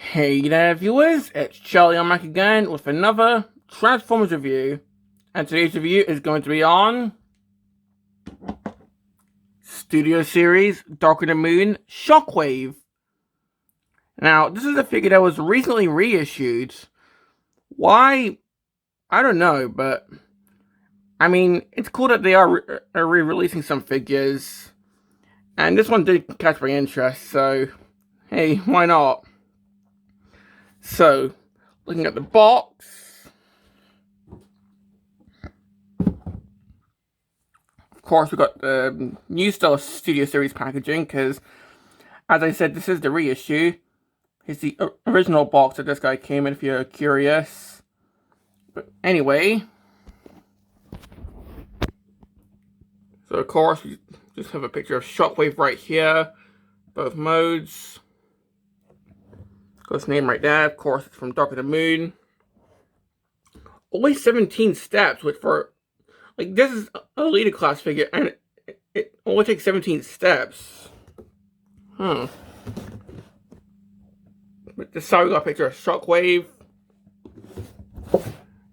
Hey there viewers, it's Charlie on Mac again with another Transformers review. And today's review is going to be on Studio Series Darker Than Moon Shockwave. Now, this is a figure that was recently reissued. Why? I don't know, but I mean, it's cool that they are re-releasing some figures. And this one did catch my interest, so hey, why not? So, looking at the box, of course, we've got the new style Studio Series packaging, because, as I said, this is the reissue. Here's the original box that this guy came in, if you're curious. But anyway, so of course, we just have a picture of Shockwave right here, both modes. Got his name right there, of course, it's from Darker Than Moon. Only 17 steps, which for, like, this is a leader class figure, and it only takes 17 steps. But this side we got a picture of Shockwave.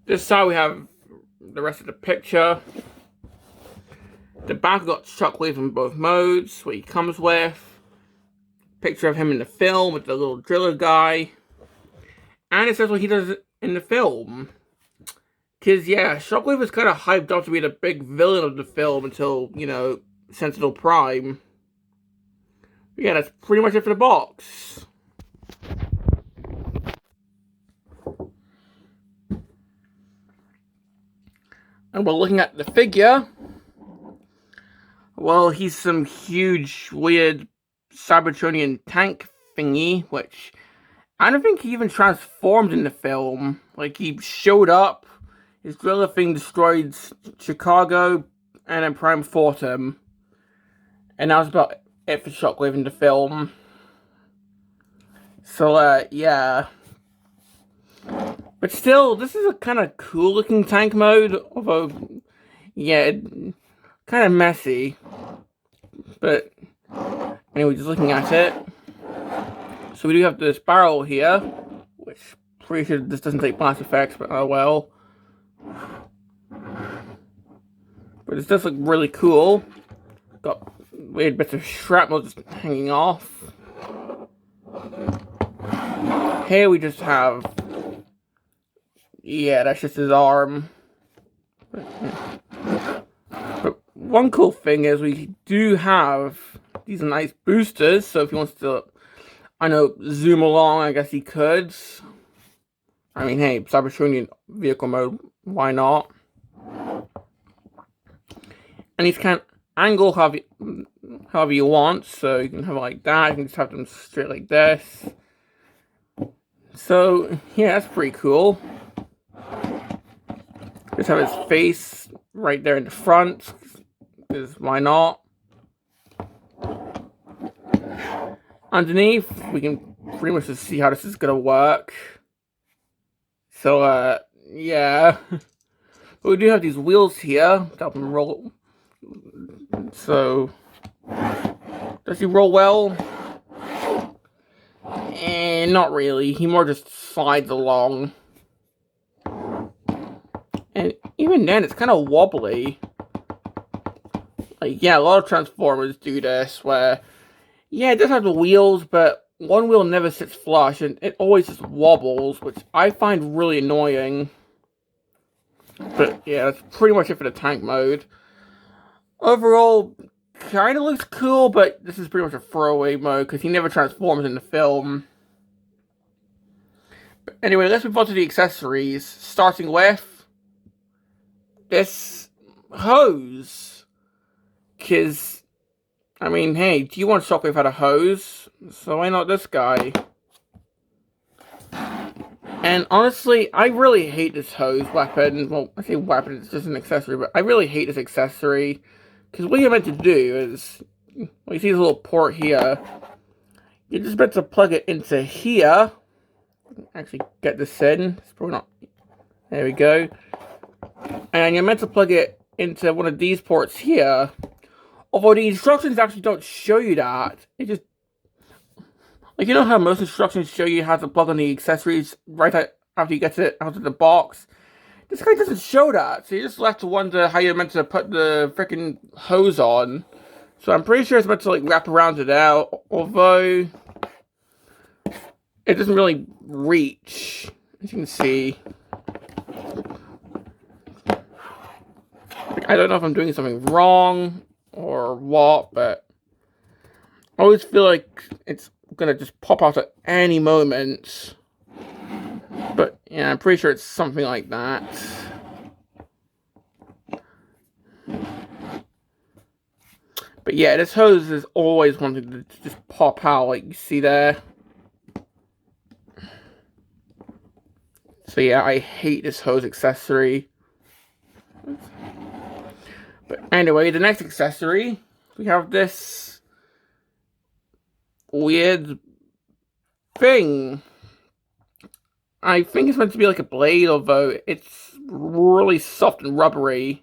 This side we have the rest of the picture. The back we got Shockwave in both modes, what he comes with. Picture of him in the film with the little driller guy. And it says what he does in the film. Because, yeah, Shockwave was kind of hyped up to be the big villain of the film until, you know, Sentinel Prime. But yeah, that's pretty much it for the box. And we're looking at the figure. Well, he's some huge, weird Cybertronian tank thingy, which I don't think he even transformed in the film. Like, he showed up, his driller thing destroyed Chicago, and then Prime fought him. And that was about it for Shockwave in the film. So, yeah. But still, this is a kind of cool looking tank mode, although, yeah, kind of messy. But anyway, just looking at it. So we do have this barrel here, which pretty sure this doesn't take blast effects, but oh well. But it does look really cool. Got weird bits of shrapnel just hanging off. Here we just have, yeah, that's just his arm. But one cool thing is we do have these nice boosters, so if he wants to, I know, zoom along, I guess he could. I mean, hey, Cybertronian vehicle mode, why not? And he's kind of angle however you want, so you can have it like that, you can just have them straight like this. So, yeah, that's pretty cool. Just have his face right there in the front, because why not? Underneath, we can pretty much just see how this is gonna work. So, yeah. But we do have these wheels here to help him roll. So, does he roll well? Not really. He more just slides along. And even then, it's kind of wobbly. Like, yeah, a lot of Transformers do this, where, yeah, it does have the wheels, but one wheel never sits flush, and it always just wobbles, which I find really annoying. But, yeah, that's pretty much it for the tank mode. Overall, kind of looks cool, but this is pretty much a throwaway mode, because he never transforms in the film. But anyway, let's move on to the accessories, starting with this hose. Because, I mean, hey, do you want Shockwave had a hose? So why not this guy? And honestly, I really hate this hose weapon. Well, I say weapon, it's just an accessory, but I really hate this accessory. Because what you're meant to do is, well, you see this little port here. You're just meant to plug it into here. Actually, get this in. It's probably not. There we go. And you're meant to plug it into one of these ports here. Although the instructions actually don't show you that. It just, Like, you know how most instructions show you how to plug on the accessories right after you get it out of the box? This guy doesn't show that, so you're just left to wonder how you're meant to put the freaking hose on. So I'm pretty sure it's meant to, like, wrap around it out, although it doesn't really reach, as you can see. Like, I don't know if I'm doing something wrong or what, but I always feel like it's gonna just pop out at any moment. But yeah, I'm pretty sure it's something like that. But yeah, this hose is always wanting to just pop out, like you see there. So yeah, I hate this hose accessory. But anyway, the next accessory, we have this weird thing. I think it's meant to be like a blade, although it's really soft and rubbery.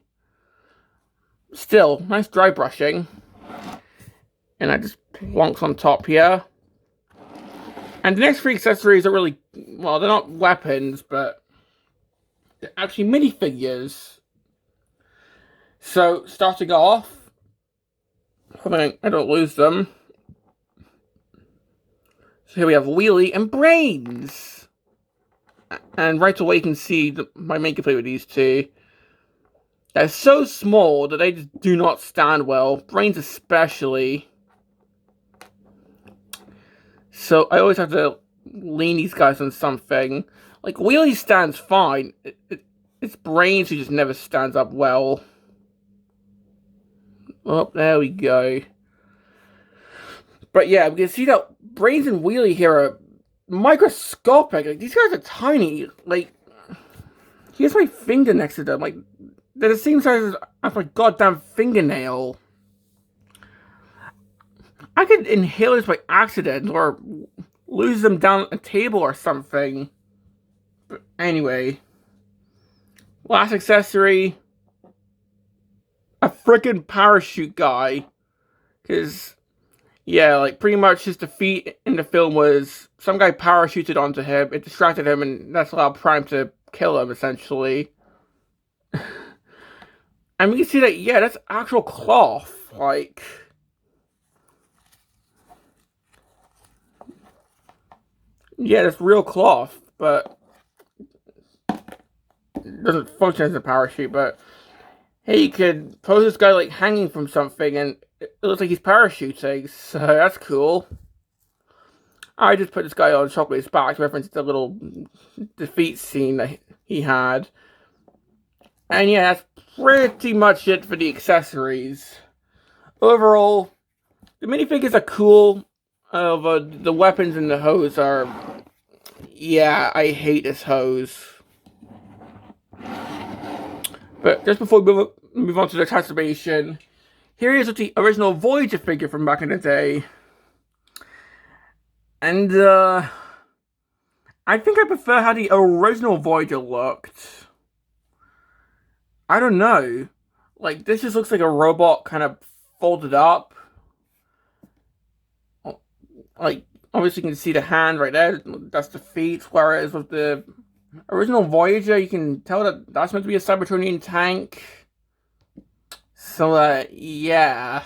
Still, nice dry brushing. And I just plonks on top here. And the next three accessories are really, well, they're not weapons, but they're actually minifigures. So, starting off, hoping I don't lose them. So here we have Wheelie and Brains. And right away you can see my main complaint with these two. They're so small that they just do not stand well. Brains especially. So I always have to lean these guys on something. Like, Wheelie stands fine. It's Brains who just never stands up well. Oh, there we go. But yeah, we can see that Brains and Wheelie here are microscopic. Like, these guys are tiny. Like, here's my finger next to them. Like, they're the same size as my goddamn fingernail. I could inhale this by accident or lose them down a table or something. But anyway, last accessory, a freaking parachute guy. Because, yeah, like, pretty much his defeat in the film was some guy parachuted onto him, it distracted him, and that's allowed Prime to kill him, essentially. And we can see that, yeah, that's actual cloth, like... Yeah, that's real cloth, but it doesn't function as a parachute, but hey, you could pose this guy like hanging from something and it looks like he's parachuting, so that's cool. I just put this guy on Shockwave's back to reference the little defeat scene that he had. And yeah, that's pretty much it for the accessories. Overall, the minifigures are cool. The weapons and the hose are... Yeah, I hate this hose. But just before we move on to the transformation, here is the original Voyager figure from back in the day. And, I think I prefer how the original Voyager looked. I don't know. Like, this just looks like a robot kind of folded up. Like, obviously you can see the hand right there, that's the feet, whereas with the original Voyager, you can tell that that's meant to be a Cybertronian tank. So, yeah.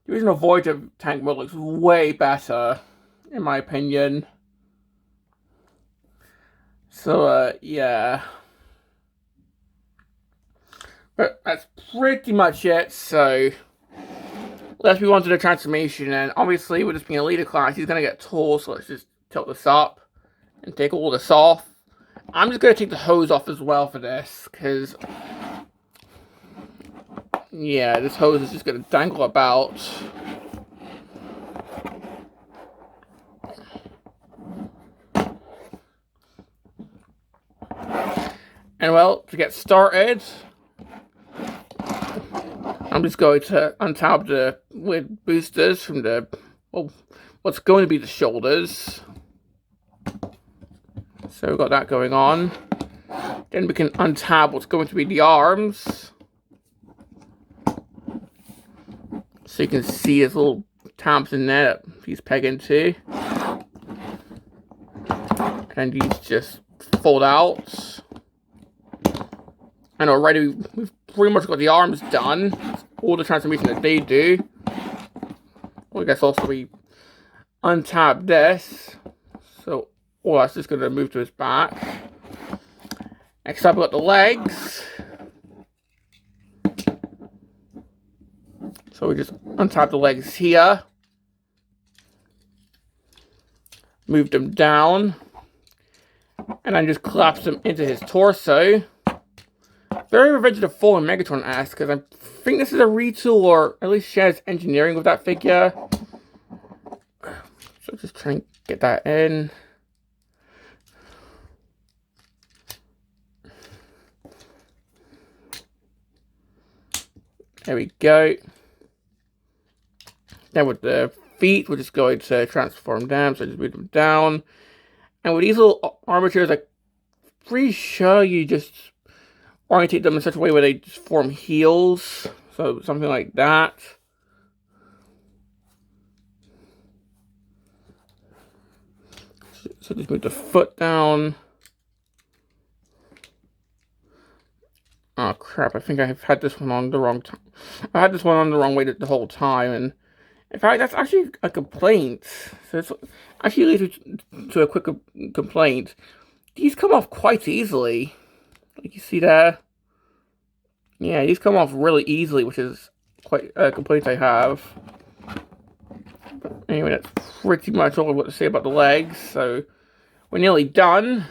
The original Voyager tank mode looks way better, in my opinion. So, yeah. But that's pretty much it, so... Let's move on to the transformation, and obviously with this being a leader class, he's going to get tall, so let's just tilt this up and take all this off. I'm just going to take the hose off as well for this, because, yeah, this hose is just going to dangle about. And well, to get started... I'm just going to untap the weird boosters from the, well, what's going to be the shoulders. So we've got that going on. Then we can untap what's going to be the arms. So you can see his little tabs in there that he's pegging to. And these just fold out. And already we've pretty much got the arms done. All the transformation that they do. Well, I guess also we untap this. So all that's just going to move to his back. Next up, we've got the legs. So we just untap the legs here. Move them down. And then just collapse them into his torso. Very Revenge of the Fallen Megatron-esque, because I think this is a retool, or at least shares engineering with that figure. So just try and get that in. There we go. Then with the feet, we're just going to transform them, so just move them down. And with these little armatures, I'm pretty sure you just orientate them in such a way where they just form heels. So something like that. So just move the foot down. Oh crap, I think I've had this one on the wrong time. I had this one on the wrong way the whole time, and in fact, that's actually a complaint. So it's actually leads to a quick complaint. These come off quite easily. Like you see there. Yeah, these come off really easily, which is quite a complaint I have. But anyway, that's pretty much all I've got to say about the legs. So we're nearly done.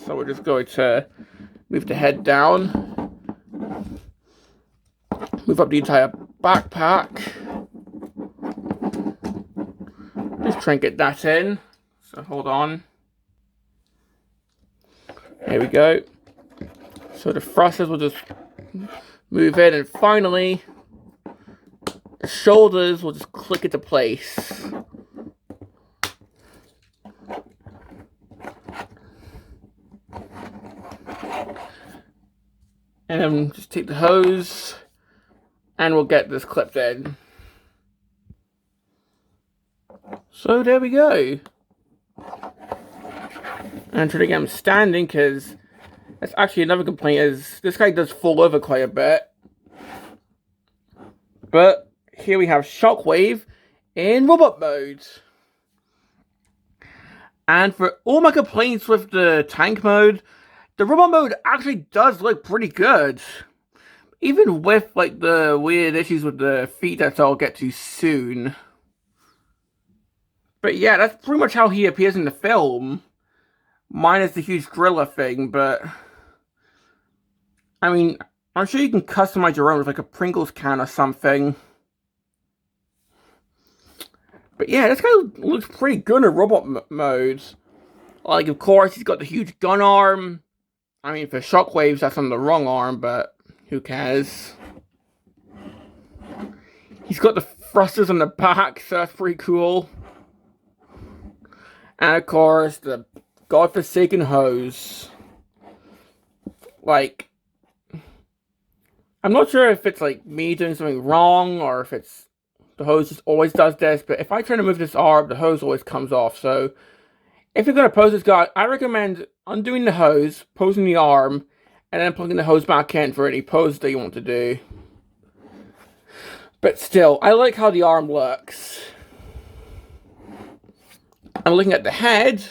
So we're just going to move the head down. Move up the entire backpack. Just try and get that in. So hold on. Here we go. So the thrusters will just move in, and finally the shoulders will just click into place. And then just take the hose and we'll get this clipped in. So there we go. And today I'm standing because that's actually another complaint, is this guy does fall over quite a bit. But here we have Shockwave in robot mode. And for all my complaints with the tank mode, the robot mode actually does look pretty good. Even with like the weird issues with the feet that I'll get to soon. But yeah, that's pretty much how he appears in the film. Minus the huge gorilla thing, but I mean, I'm sure you can customize your own with like a Pringles can or something. But yeah, this guy looks pretty good in robot mode. Like, of course, he's got the huge gun arm. I mean, for Shockwaves, that's on the wrong arm, but who cares? He's got the thrusters on the back, so that's pretty cool. And of course, the godforsaken hose. Like, I'm not sure if it's like me doing something wrong or if it's the hose just always does this, but if I try to move this arm, the hose always comes off. So if you're going to pose this guy, I recommend undoing the hose, posing the arm, and then plugging the hose back in for any pose that you want to do. But still, I like how the arm looks. I'm looking at the head.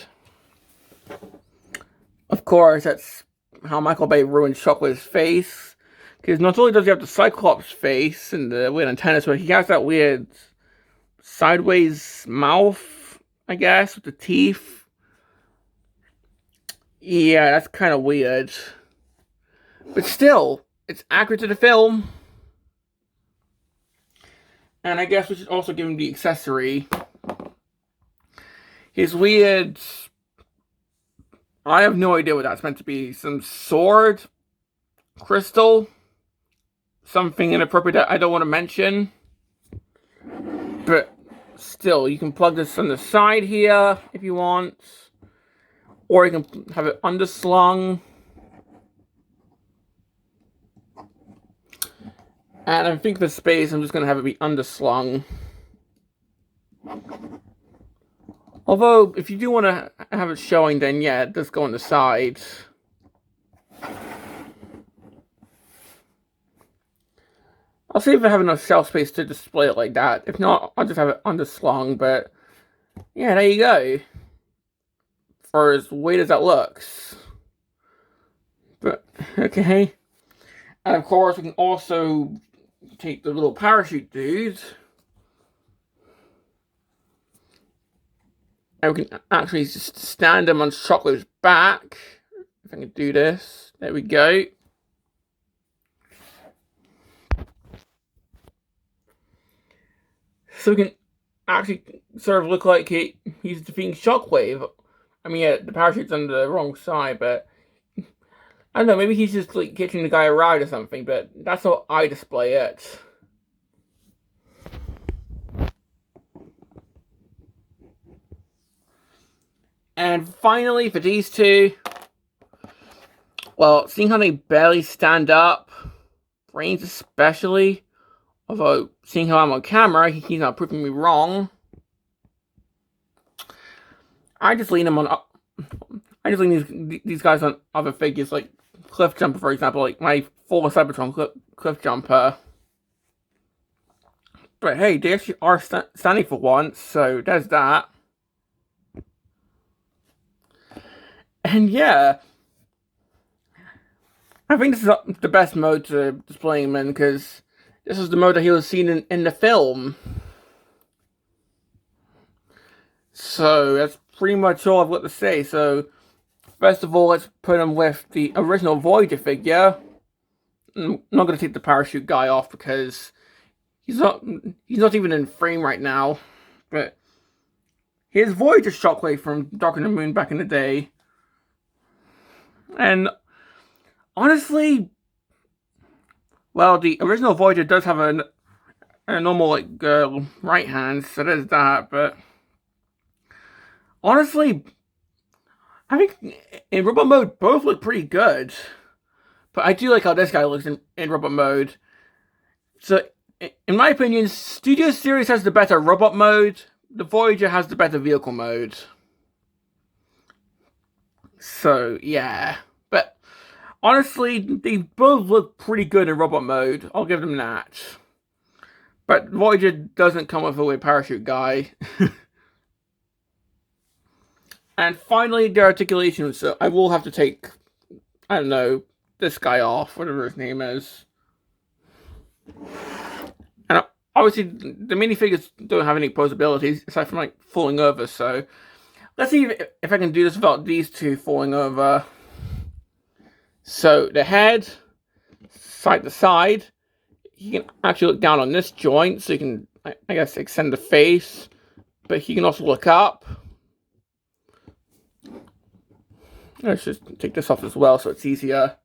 Of course, that's how Michael Bay ruined Shockwave's face. Because not only does he have the Cyclops face and the weird antennas, but he has that weird sideways mouth, I guess, with the teeth. Yeah, that's kind of weird. But still, it's accurate to the film. And I guess we should also give him the accessory. His weird... I have no idea what that's meant to be. Some sword? Crystal? Something inappropriate that I don't want to mention. But still, you can plug this on the side here if you want. Or you can have it underslung. And I think for space, I'm just going to have it be underslung. Although, if you do want to have it showing, then yeah, it does go on the side. I'll see if I have enough shelf space to display it like that. If not, I'll just have it underslung, but yeah, there you go. For as weird as that looks. But, okay. And of course, we can also take the little parachute dude. And we can actually just stand him on Shockwave's back. If I can do this. There we go. So we can actually sort of look like he's defeating Shockwave. I mean, yeah, the parachute's on the wrong side, but I don't know, maybe he's just like catching the guy a ride or something, but that's how I display it. And finally, for these two, well, seeing how they barely stand up, Brains especially, although seeing how I'm on camera, he's not proving me wrong. I just lean these guys on other figures, like Cliff Jumper, for example, like my full Cybertron Cliff Jumper. But hey, they actually are standing for once, so there's that. And yeah, I think this is the best mode to display him in, because this is the mode that he was seen in the film. So that's pretty much all I've got to say. So first of all, let's put him with the original Voyager figure. I'm not going to take the parachute guy off because he's not even in frame right now. But here's Voyager Shockwave from Dark on the Moon back in the day. And honestly, well, the original Voyager does have a normal like right hand, so there's that. But honestly, I think in robot mode both look pretty good. But I do like how this guy looks in robot mode. So in my opinion, Studio Series has the better robot mode. The Voyager has the better vehicle mode. So yeah, but honestly, they both look pretty good in robot mode. I'll give them that. But Voyager doesn't come with a weird parachute guy. And finally, the articulation. So I will have to take, I don't know, this guy off, whatever his name is. And obviously, the minifigures don't have any pose abilities aside from like falling over. So let's see if I can do this without these two falling over. So the head, side to side, he can actually look down on this joint, so you can, I guess, extend the face, but he can also look up. Let's just take this off as well, so it's easier.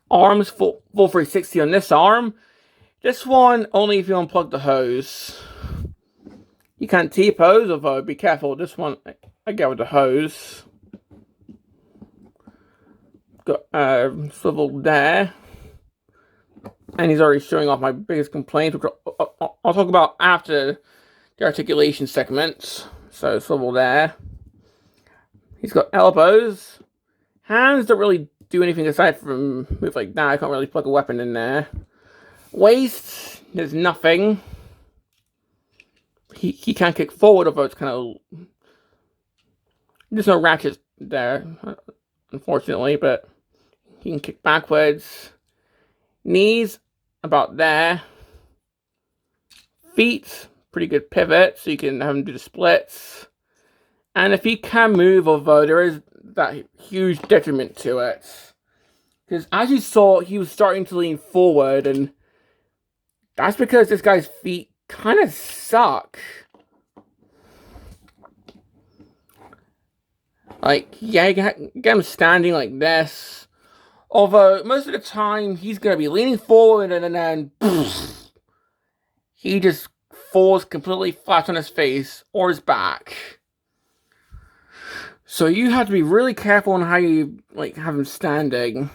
Arms, full 360 on this arm. This one, only if you unplug the hose. You can't T-pose, although be careful. This one, I get with the hose. Got swivel there. And he's already showing off my biggest complaint, which I'll talk about after the articulation segments. So swivel there. He's got elbows. Hands don't really do anything aside from move like that. I can't really plug a weapon in there. Waist, there's nothing. He can't kick forward, although it's kind of... There's no ratchets there, unfortunately, but he can kick backwards. Knees, about there. Feet, pretty good pivot, so you can have him do the splits. And if he can move, although there is that huge detriment to it. Because as you saw, he was starting to lean forward, and that's because this guy's feet kind of suck. Like, yeah, you can get him standing like this. Although, most of the time, he's going to be leaning forward and then poof, he just falls completely flat on his face or his back. So you have to be really careful on how you like have him standing.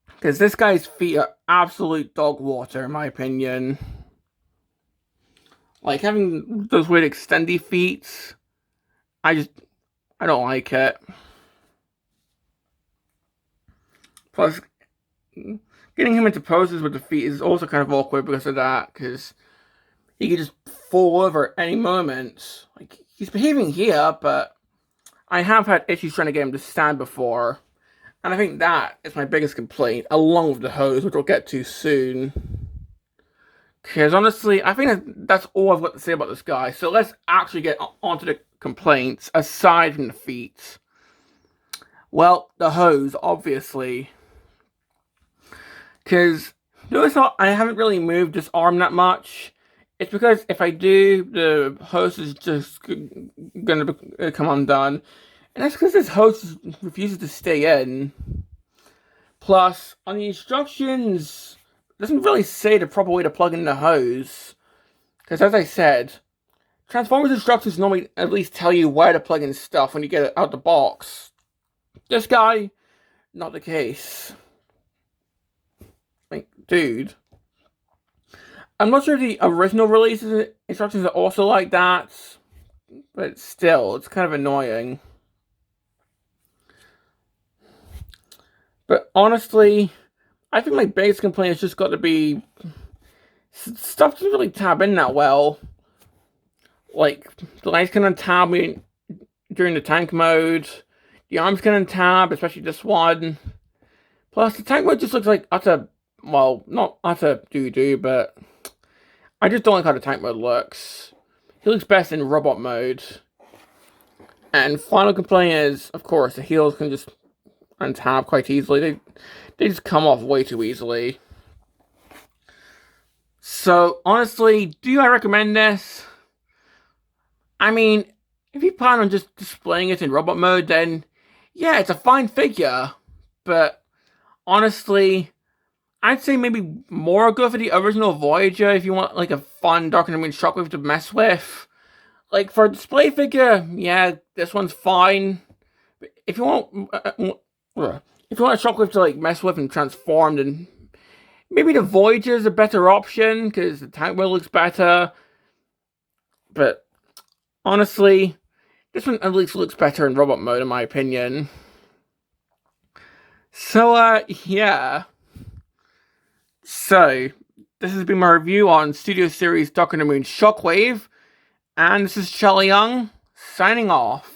Because this guy's feet are absolute dog water, in my opinion. Like, having those weird extendy feet, I don't like it. Plus, getting him into poses with the feet is also kind of awkward because of that, because he could just fall over at any moment. Like, he's behaving here, but I have had issues trying to get him to stand before. And I think that is my biggest complaint, along with the hose, which we'll get to soon. Because honestly, I think that's all I've got to say about this guy. So let's actually get onto the complaints, aside from the feet. Well, the hose, obviously. Because notice how I haven't really moved this arm that much. It's because if I do, the hose is just going to come undone. And that's because this hose refuses to stay in. Plus, on the instructions, it doesn't really say the proper way to plug in the hose. Because as I said, Transformers instructions normally at least tell you where to plug in stuff when you get it out the box. This guy, not the case. Like, dude. I'm not sure the original release instructions are also like that. But still, it's kind of annoying. But honestly, I think my biggest complaint has just got to be stuff doesn't really tab in that well. Like, the legs can untab me during the tank mode. The arms can untab, especially this one. Plus, the tank mode just looks like utter, well, not utter doo-doo, but I just don't like how the tank mode looks. He looks best in robot mode. And final complaint is, of course, the heels can just untab quite easily. They just come off way too easily. So, honestly, do I recommend this? I mean, if you plan on just displaying it in robot mode, then yeah, it's a fine figure. But honestly, I'd say maybe more go for the original Voyager if you want like a fun DOTM Shockwave to mess with. Like for a display figure, yeah, this one's fine. But if you want a Shockwave to like mess with and transform, then maybe the Voyager is a better option because the tank wheel looks better. But honestly, this one at least looks better in robot mode in my opinion. So, yeah. So, this has been my review on Studio Series DOTM Shockwave. And this is Charlie Young, signing off.